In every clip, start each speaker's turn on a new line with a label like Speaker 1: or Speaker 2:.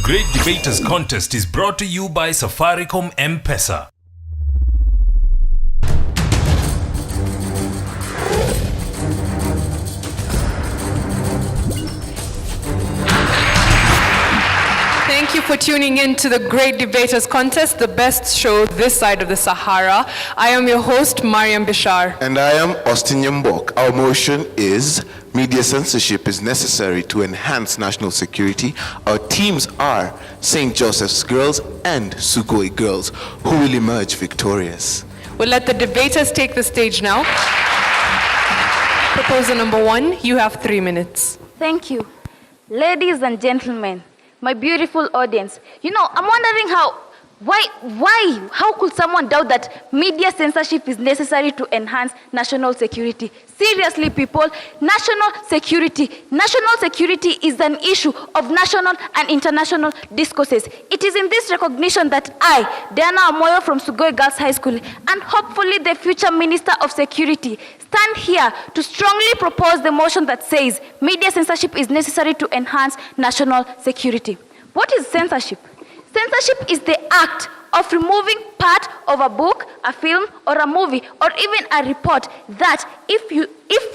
Speaker 1: Great Debaters Contest is brought to you by Safaricom M-Pesa.
Speaker 2: Thank you for tuning in to the Great Debaters Contest, the best show this side of the Sahara. I am your host, Mariam Bishar.
Speaker 3: And I am Austin Yambok. Our motion is media censorship is necessary to enhance national security. Our teams are St. Joseph's Girls and Sugoi Girls, who will emerge victorious.
Speaker 2: We'll let the debaters take the stage now. Proposer number 1, you have 3 minutes.
Speaker 4: Thank you. Ladies and gentlemen, my beautiful audience, I'm wondering how could someone doubt that media censorship is necessary to enhance national security? Seriously, people, national security is an issue of national and international discourses. It is in this recognition that I, Diana Amoyo from Sugoi Girls High School, and hopefully the future Minister of Security, stand here to strongly propose the motion that says media censorship is necessary to enhance national security. What is censorship? Censorship is the act of removing part of a book, a film, or a movie, or even a report that, if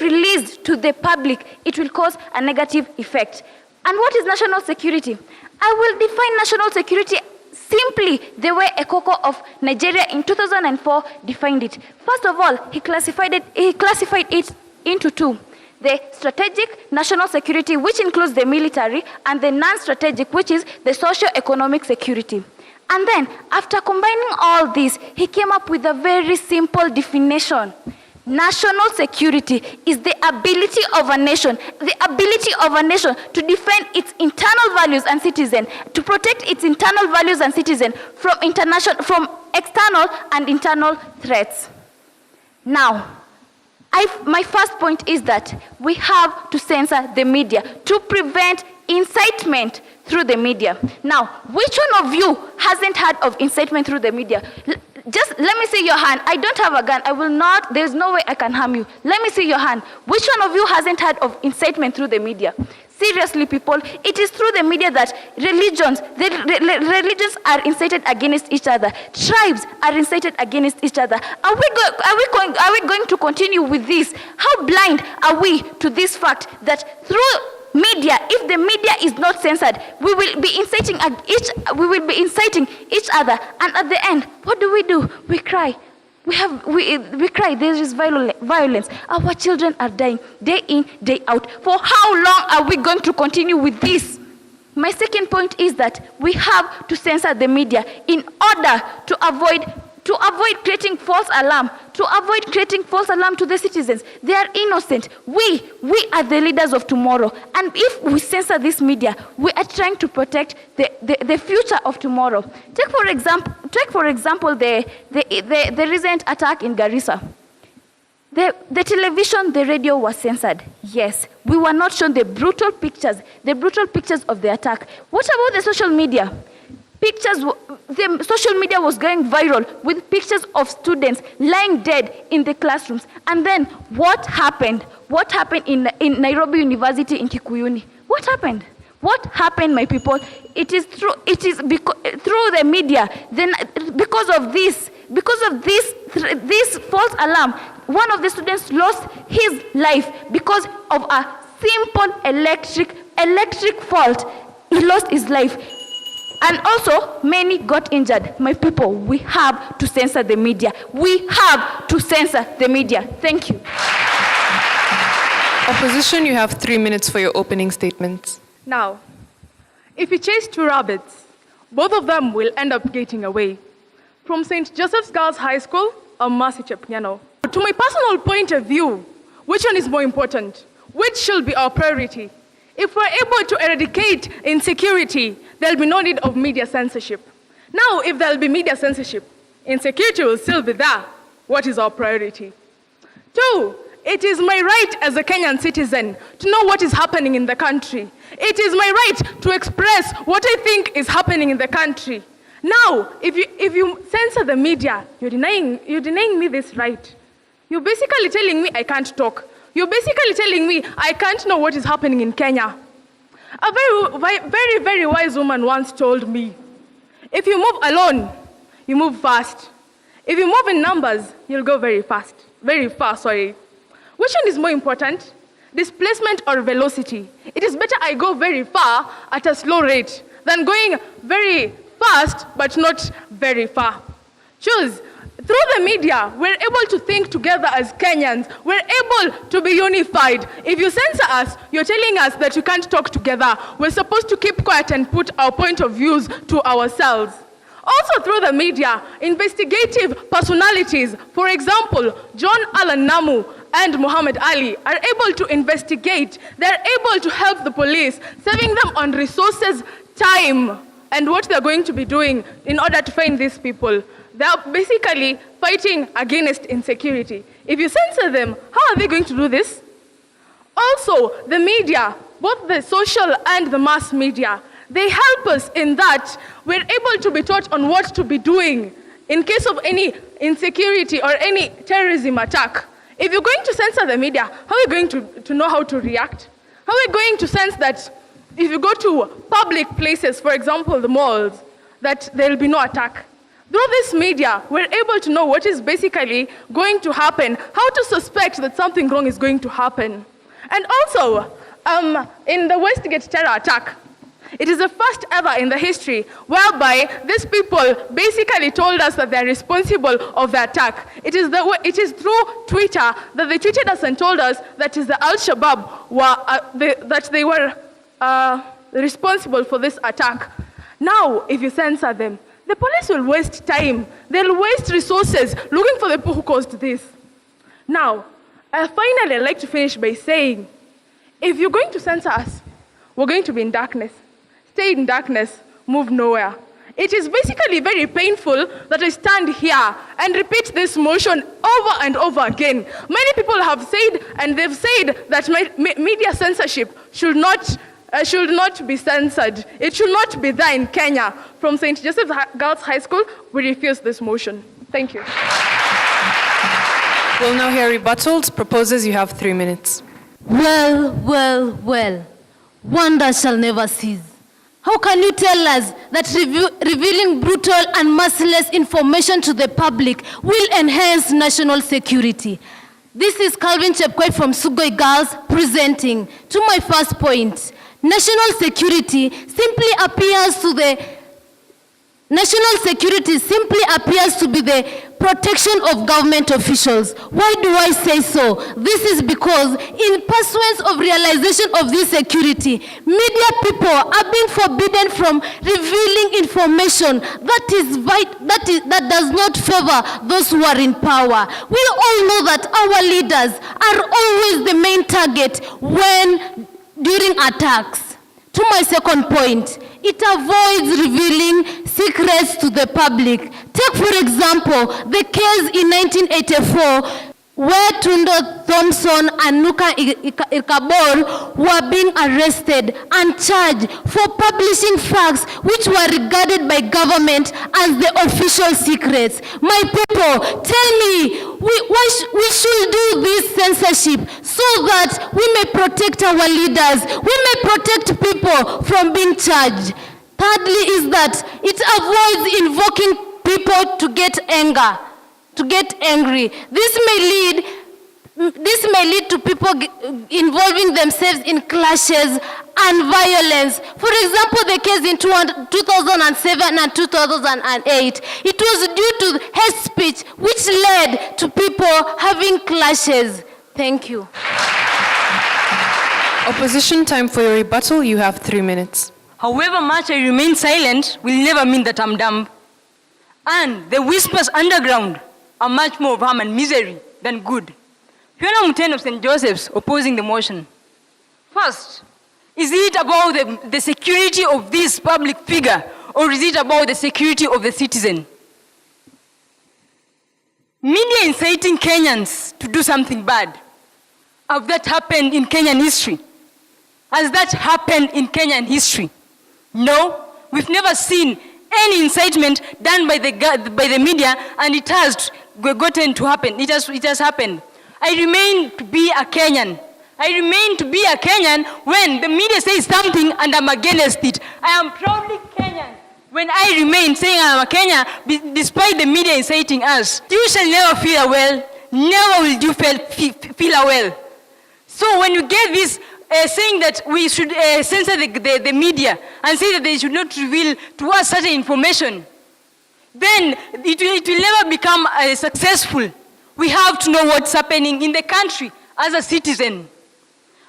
Speaker 4: released to the public, it will cause a negative effect. And what is national security? I will define national security simply the way Ekoko of Nigeria in 2004 defined it. First of all, he classified it into two. The strategic national security, which includes the military, and the non-strategic, which is the socio-economic security. And then, after combining all this, he came up with a very simple definition. National security is the ability of a nation to defend its internal values and citizens, to protect its internal values and citizens from external and internal threats. Now, my first point is that we have to censor the media to prevent incitement through the media. Now, which one of you hasn't heard of incitement through the media? Just let me see your hand. I don't have a gun. I will not. There's no way I can harm you. Let me see your hand. Which one of you hasn't heard of incitement through the media? Seriously, people, it is through the media that religions are incited against each other. Tribes are incited against each other. Are we going to continue with this? How blind are we to this fact that through media, if the media is not censored, we will be inciting each other, and at the end, what do? We cry. We cry. There is violence. Our children are dying day in, day out. For how long are we going to continue with this? My second point is that we have to censor the media in order to avoid creating false alarm, to the citizens. They are innocent. We are the leaders of tomorrow. And if we censor this media, we are trying to protect the future of tomorrow. Take for example the recent attack in Garissa. The television, the radio was censored. Yes, we were not shown the brutal pictures of the attack. What about the social media? The social media was going viral with pictures of students lying dead in the classrooms. And then what happened? What happened in Nairobi University in Kikuyuni? What happened? What happened, my people? It is through the media. Then because of this false alarm, one of the students lost his life because of a simple electric fault. He lost his life. And also, many got injured. My people, we have to censor the media. We have to censor the media. Thank you.
Speaker 2: Opposition, you have 3 minutes for your opening statements.
Speaker 5: Now, if you chase two rabbits, both of them will end up getting away. From St. Joseph's Girls High School, I'm Mercy Chepnyano. To my personal point of view, which one is more important? Which should be our priority? If we're able to eradicate insecurity, there'll be no need of media censorship. Now, if there'll be media censorship, insecurity will still be there. What is our priority? 2, it is my right as a Kenyan citizen to know what is happening in the country. It is my right to express what I think is happening in the country. Now, if you censor the media, you're denying me this right. You're basically telling me I can't talk. You're basically telling me I can't know what is happening in Kenya. A very wise woman once told me, if you move alone, you move fast. If you move in numbers, you'll go very far, sorry. Which one is more important? Displacement or velocity? It is better I go very far at a slow rate than going very fast but not very far. Choose. Through the media, we're able to think together as Kenyans. We're able to be unified. If you censor us, you're telling us that you can't talk together. We're supposed to keep quiet and put our point of views to ourselves. Also through the media, investigative personalities, for example, John Allen Namu and Muhammad Ali, are able to investigate. They're able to help the police, saving them on resources, time, and what they're going to be doing in order to find these people. They're basically fighting against insecurity. If you censor them, how are they going to do this? Also, the media, both the social and the mass media, they help us in that we're able to be taught on what to be doing in case of any insecurity or any terrorism attack. If you're going to censor the media, how are you going to know how to react? How are you going to sense that if you go to public places, for example, the malls, that there will be no attack? Through this media, we're able to know what is basically going to happen, how to suspect that something wrong is going to happen. And also, in the Westgate terror attack, it is the first ever in the history whereby these people basically told us that they're responsible of the attack. It is through Twitter that they tweeted us and told us that is the Al-Shabaab that they were responsible for this attack. Now, if you censor them, the police will waste time. They'll waste resources looking for the people who caused this. Now, finally, I'd like to finish by saying, if you're going to censor us, we're going to be in darkness. Stay in darkness, move nowhere. It is basically very painful that I stand here and repeat this motion over and over again. Many people have said, and they've said that media censorship should not be censored. It should not be there in Kenya. From St. Joseph's Girls High School, we refuse this motion. Thank you.
Speaker 2: We'll now hear rebuttals. Proposers, you have 3 minutes.
Speaker 6: Well. Wonder shall never cease. How can you tell us that revealing brutal and merciless information to the public will enhance national security? This is Calvin Chepkwet from Sugoi Girls presenting. To my first point, national security simply appears to be the protection of government officials. Why do I say so? This is because in pursuance of realization of this security, media people are being forbidden from revealing information that does not favor those who are in power. We all know that our leaders are always the main target during attacks. To my second point, it avoids revealing secrets to the public. Take, for example, the case in 1984 where Tundo Thompson and Nuka Irkabor were being arrested and charged for publishing facts which were regarded by government as the official secrets. My people, tell me, we should do this censorship so that we may protect our leaders, we may protect people from being charged. Thirdly is that it avoids invoking people to get angry. This may lead to people involving themselves in clashes and violence. For example, the case in 2007 and 2008, it was due to hate speech which led to people having clashes. Thank you.
Speaker 2: Opposition, time for your rebuttal. You have 3 minutes.
Speaker 7: However much I remain silent will never mean that I'm dumb. And the whispers underground are much more of harm and misery than good. Fiona Mutene of St. Joseph's opposing the motion. First, is it about the security of this public figure, or is it about the security of the citizen? Media inciting Kenyans to do something bad. Has that happened in Kenyan history? Has that happened in Kenyan history? No, we've never seen any incitement done by the media, and it has gotten to happen. It has happened. I remain to be a Kenyan, I remain to be a Kenyan when the media says something and I'm against it. I am proudly Kenyan when I remain saying I am a Kenyan despite the media inciting us. You shall never feel well. Never will you feel well. So when you get this saying that we should censor the media and say that they should not reveal to us certain information, then it will never become successful. We have to know what's happening in the country as a citizen.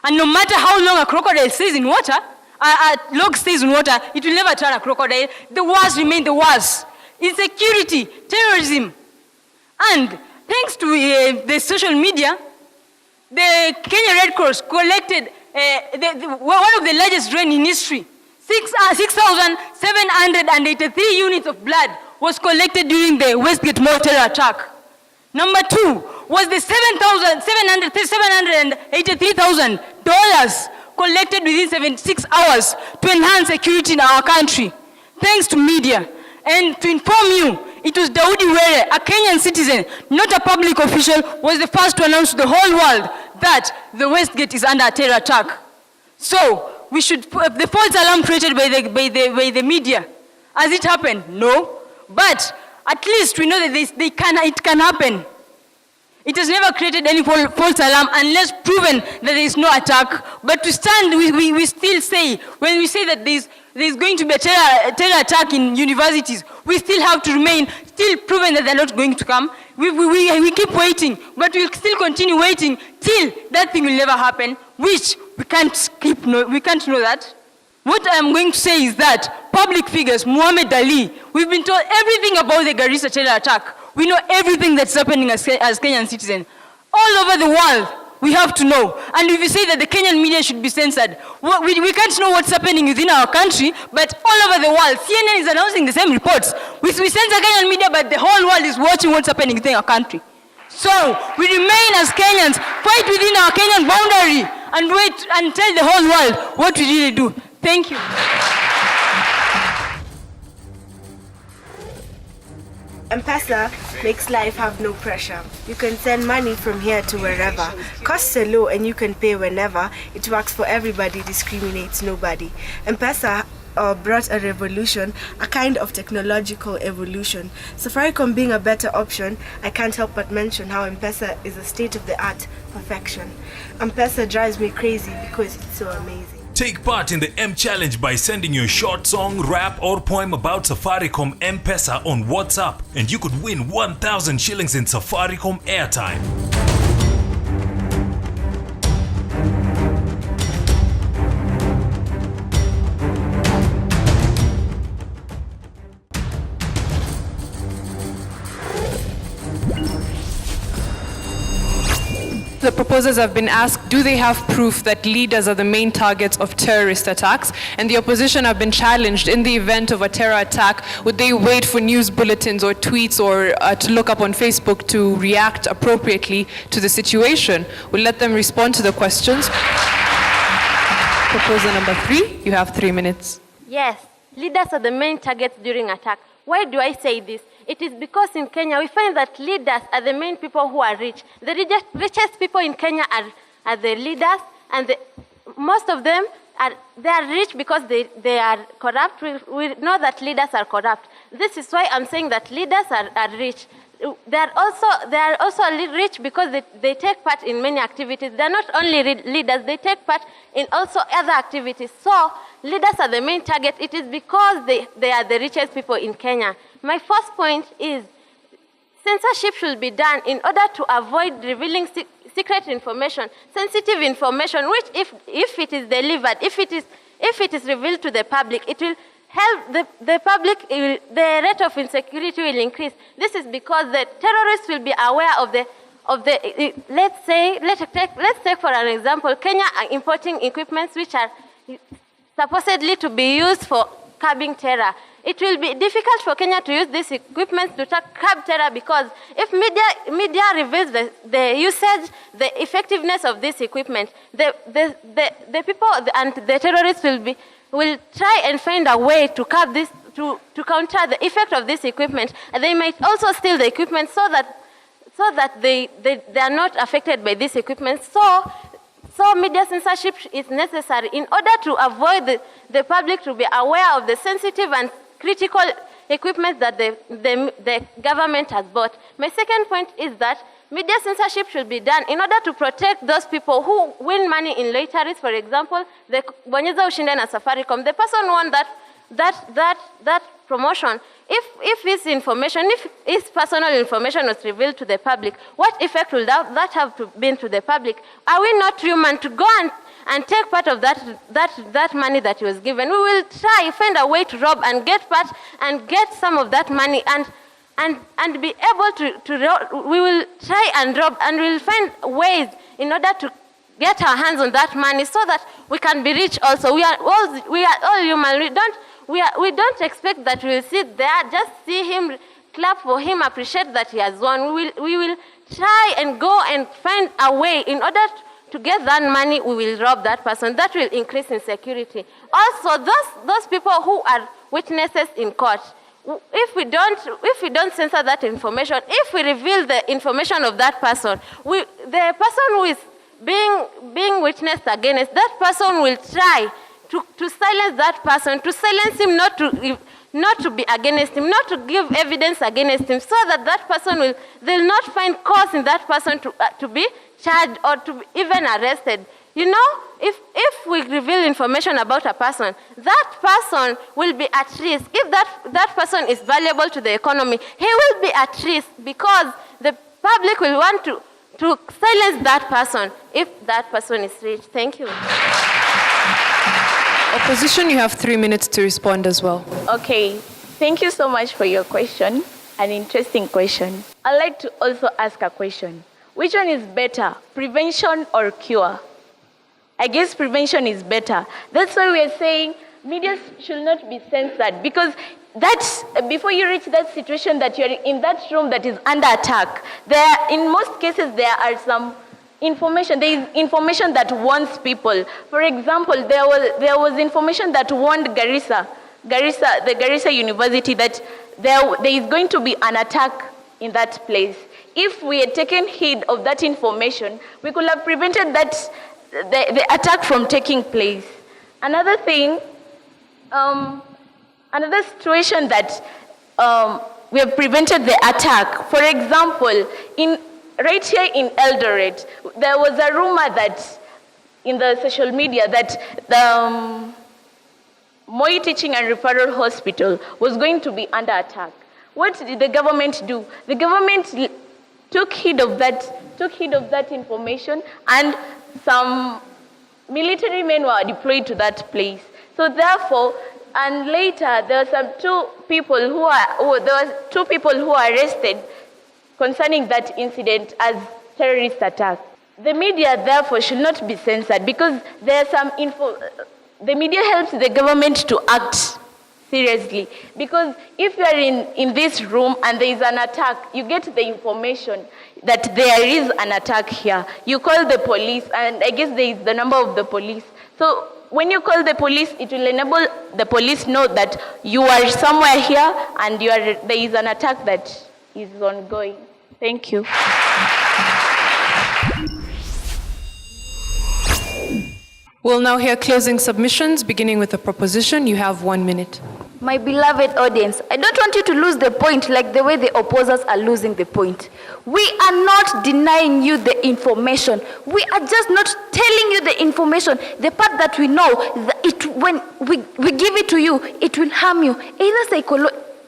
Speaker 7: And no matter how long a crocodile stays in water, a log stays in water, it will never turn a crocodile. The wars remain the wars. Insecurity, terrorism. And thanks to the social media, the Kenya Red Cross collected one of the largest drain in history. 6,783 units of blood was collected during the Westgate Mall terror attack. Number 2 was the $783,000 collected within 76 hours to enhance security in our country. Thanks to media. And to inform you, it was Daudi Were, a Kenyan citizen, not a public official, was the first to announce to the whole world that the Westgate is under a terror attack. So, we should, the false alarm created by the media, has it happened? No. But at least we know that it can happen. It has never created any false alarm unless proven that there is no attack. But to stand, we still say, when we say that there's going to be a terror attack in universities, we still have to remain still proven that they're not going to come. We keep waiting, but we'll still continue waiting till that thing will never happen, which we can't know that. What I'm going to say is that public figures, Muhammad Ali, we've been told everything about the Garissa terror attack. We know everything that's happening as Kenyan citizens. All over the world, we have to know. And if you say that the Kenyan media should be censored, we can't know what's happening within our country, but all over the world, CNN is announcing the same reports. We censor Kenyan media, but the whole world is watching what's happening within our country. So, we remain as Kenyans, fight within our Kenyan boundary, and wait and tell the whole world what we really do. Thank you.
Speaker 8: M-Pesa makes life have no pressure. You can send money from here to wherever. Costs are low and you can pay whenever. It works for everybody, discriminates nobody. M-Pesa brought a revolution, a kind of technological evolution. Safaricom being a better option, I can't help but mention how M-Pesa is a state-of-the-art perfection. M-Pesa drives me crazy because it's so amazing.
Speaker 1: Take part in the M Challenge by sending your short song, rap or poem about Safaricom M-Pesa on WhatsApp, and you could win 1,000 shillings in Safaricom airtime.
Speaker 2: The proposers have been asked, do they have proof that leaders are the main targets of terrorist attacks? And the opposition have been challenged, in the event of a terror attack, would they wait for news bulletins or tweets or to look up on Facebook to react appropriately to the situation? We'll let them respond to the questions. Proposal number 3, you have 3 minutes.
Speaker 9: Yes, leaders are the main targets during attack. Why do I say this? It is because in Kenya we find that leaders are the main people who are rich. The richest people in Kenya are the leaders, and most of them are rich because they are corrupt. We know that leaders are corrupt. This is why I'm saying that leaders are rich. They are also rich because they take part in many activities. They are not only leaders, they take part in also other activities. So leaders are the main target. It is because they are the richest people in Kenya. My first point is censorship should be done in order to avoid revealing secret information, sensitive information, which if it is delivered, if it is revealed to the public, it will help the public, the rate of insecurity will increase. This is because the terrorists will be aware of the let's take for an example, Kenya are importing equipments which are supposedly to be used for curbing terror. It will be difficult for Kenya to use these equipment to curb terror because if media reveals the usage, the effectiveness of this equipment, the people and the terrorists will try and find a way to curb this, to counter the effect of this equipment. And they might also steal the equipment so that they are not affected by this equipment. So So media censorship is necessary in order to avoid the public to be aware of the sensitive and critical equipment that the government has bought. My second point is that media censorship should be done in order to protect those people who win money in lotteries. For example, the Bonyeza Ushinde na Safaricom. The person who won that promotion. If his information, if his personal information was revealed to the public, what effect will that have been to the public? Are we not human to go and take part of that money that he was given? We will try, find a way to rob and get part and get some of that money and be able to rob. We will try and rob, and we will find ways in order to get our hands on that money so that we can be rich also. We are all human. We don't expect that we'll sit there, just see him, clap for him, appreciate that he has won. We will try and go and find a way in order to get that money. We will rob that person. That will increase insecurity. Also, those people who are witnesses in court, if we don't censor that information, if we reveal the information of that person, the person who is being witnessed against, that person will try to silence that person, to silence him, not to be against him, not to give evidence against him, so that person they'll not find cause in that person to be charged or to be even arrested. You know, if we reveal information about a person, that person will be at risk. If that person is valuable to the economy, he will be at risk because the public will want to silence that person if that person is rich. Thank you.
Speaker 2: Opposition, you have 3 minutes to respond as well.
Speaker 10: Okay, thank you so much for your question, an interesting question. I'd like to also ask a question. Which one is better, prevention or cure? I guess prevention is better. That's why we are saying media should not be censored, because that's, before you reach that situation that you're in that room that is under attack, in most cases there are some information. There is information that warns people. For example, there was information that warned the Garissa University, that there is going to be an attack in that place. If we had taken heed of that information, we could have prevented the attack from taking place. Another thing, another situation that we have prevented the attack. For example, right here in Eldoret, there was a rumor that in the social media that the Moi Teaching and Referral Hospital was going to be under attack. What did the government do? The government took heed of that information, and some military men were deployed to that place. So therefore, and later there were two people who were arrested concerning that incident as terrorist attack. The media, therefore, should not be censored, because there's some the media helps the government to act seriously. Because if you are in this room and there is an attack, you get the information that there is an attack here. You call the police, and I guess there is the number of the police. So when you call the police, it will enable the police know that you are somewhere here and there is an attack that is ongoing. Thank you.
Speaker 2: We'll now hear closing submissions, beginning with the proposition. You have 1 minute.
Speaker 4: My beloved audience, I don't want you to lose the point like the way the opposers are losing the point. We are not denying you the information. We are just not telling you the information. The part that we know, when we give it to you, it will harm you,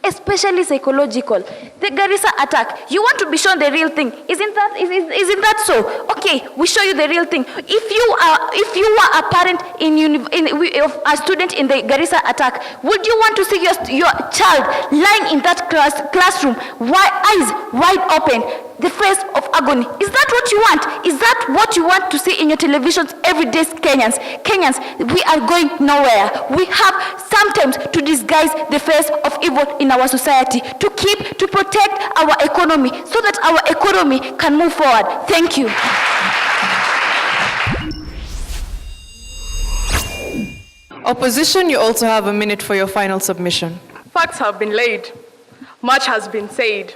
Speaker 4: especially psychological. The Garissa attack, you want to be shown the real thing. Isn't that so? Okay, we show you the real thing. If you were a parent of a student in the Garissa attack, would you want to see your child lying in that classroom, eyes wide open, the face of agony? Is that what you want? Is that what you want to see in your televisions every day? Kenyans, we are going nowhere. We have sometimes to disguise the face of evil in our society, to protect our economy, so that our economy can move forward. Thank you.
Speaker 2: Opposition, you also have a minute for your final submission.
Speaker 5: Facts have been laid. Much has been said.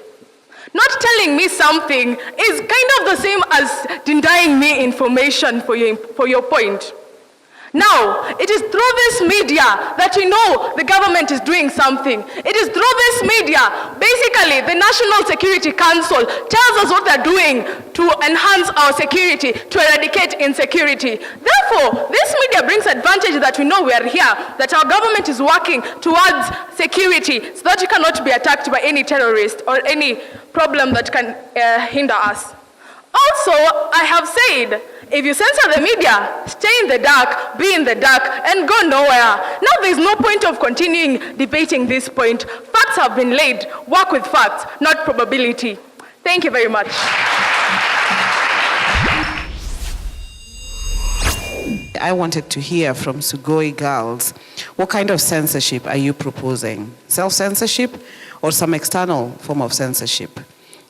Speaker 5: Not telling me something is kind of the same as denying me information for your point. Now, it is through this media that we know the government is doing something. It is through this media, basically the National Security Council tells us what they're doing to enhance our security, to eradicate insecurity. Therefore, this media brings advantage that we know we are here, that our government is working towards security so that we cannot be attacked by any terrorist or any problem that can hinder us. Also, I have said, if you censor the media, stay in the dark, be in the dark, and go nowhere. Now there's no point of continuing debating this point. Facts have been laid. Work with facts, not probability. Thank you very much.
Speaker 11: I wanted to hear from Sugoi girls, what kind of censorship are you proposing? Self-censorship or some external form of censorship?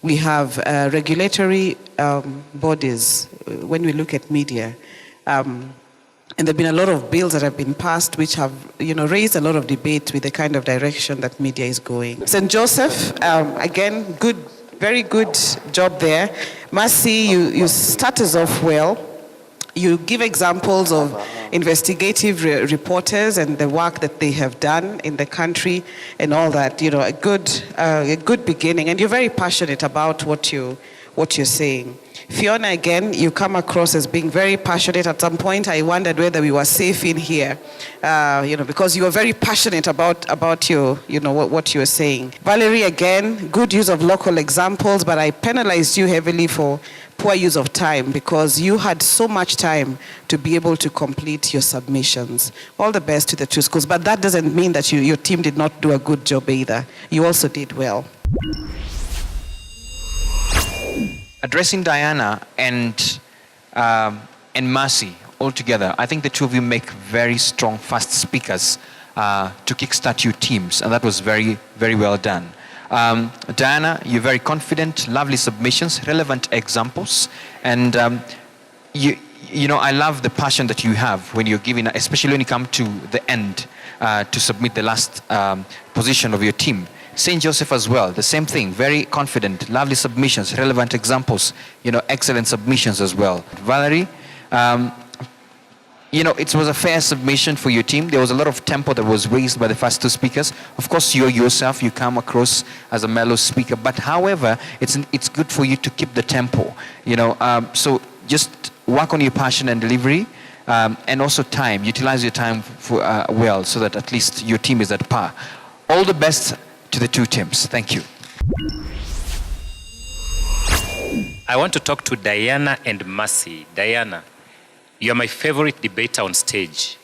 Speaker 11: We have regulatory bodies when we look at media. And there have been a lot of bills that have been passed which have raised a lot of debate with the kind of direction that media is going. St. Joseph, again, very good job there. Mercy, you start us off well. You give examples of investigative reporters and the work that they have done in the country and all that. A good beginning, and you're very passionate about what you're saying. Fiona, again, you come across as being very passionate. At some point, I wondered whether we were safe in here, because you were very passionate about your, what you were saying. Valerie, again, good use of local examples, but I penalized you heavily for poor use of time because you had so much time to be able to complete your submissions. All the best to the two schools, but that doesn't mean that your team did not do a good job either. You also did well.
Speaker 12: Addressing Diana and Mercy all together, I think the two of you make very strong, fast speakers to kickstart your teams, and that was very, very well done. Diana, you're very confident, lovely submissions, relevant examples, and I love the passion that you have when you're giving, especially when you come to the end to submit the last position of your team. St. Joseph as well, the same thing, very confident, lovely submissions, relevant examples, excellent submissions as well. Valerie, it was a fair submission for your team. There was a lot of tempo that was raised by the first two speakers. Of course, yourself, you come across as a mellow speaker, but however, it's good for you to keep the tempo, so just work on your passion and delivery, and also time, utilize your time well, so that at least your team is at par. All the best to the two teams. Thank you.
Speaker 13: I want to talk to Diana and Mercy. Diana, you're my favorite debater on stage.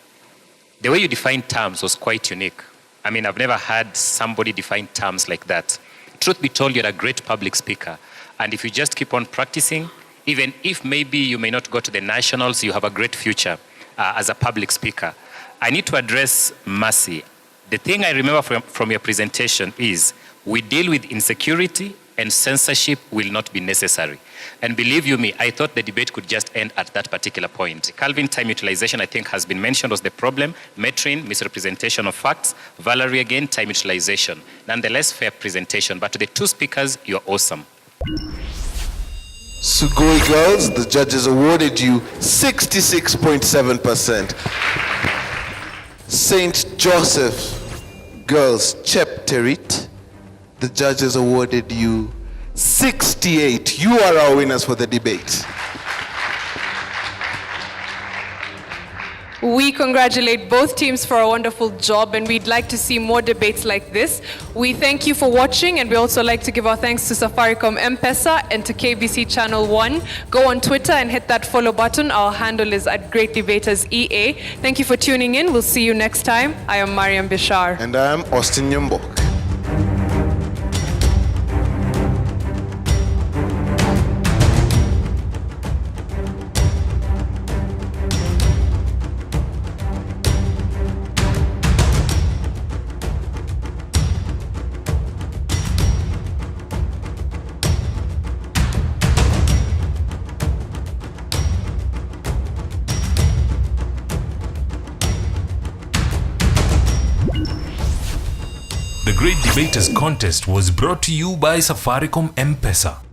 Speaker 13: The way you defined terms was quite unique. I mean, I've never had somebody define terms like that. Truth be told, you're a great public speaker. And if you just keep on practicing, even if maybe you may not go to the nationals, you have a great future as a public speaker. I need to address Mercy. The thing I remember from your presentation is we deal with insecurity and censorship will not be necessary. And believe you me, I thought the debate could just end at that particular point. Calvin, time utilization, I think has been mentioned was the problem. Metrin, misrepresentation of facts. Valerie, again, time utilization. Nonetheless, fair presentation. But to the two speakers, you're awesome.
Speaker 3: Sugoi girls, the judges awarded you 66.7%. St. Joseph girls, Chepterit, the judges awarded you 68. You are our winners for the debate.
Speaker 2: We congratulate both teams for a wonderful job, and we'd like to see more debates like this. We thank you for watching, and we also like to give our thanks to Safaricom M-Pesa and to KBC Channel 1. Go on Twitter and hit that follow button. Our handle is @GreatDebatersEA. Thank you for tuning in. We'll see you next time. I am Mariam Bishar.
Speaker 3: And I am Austin Nyumbok.
Speaker 1: The Great Debaters Contest was brought to you by Safaricom M-Pesa.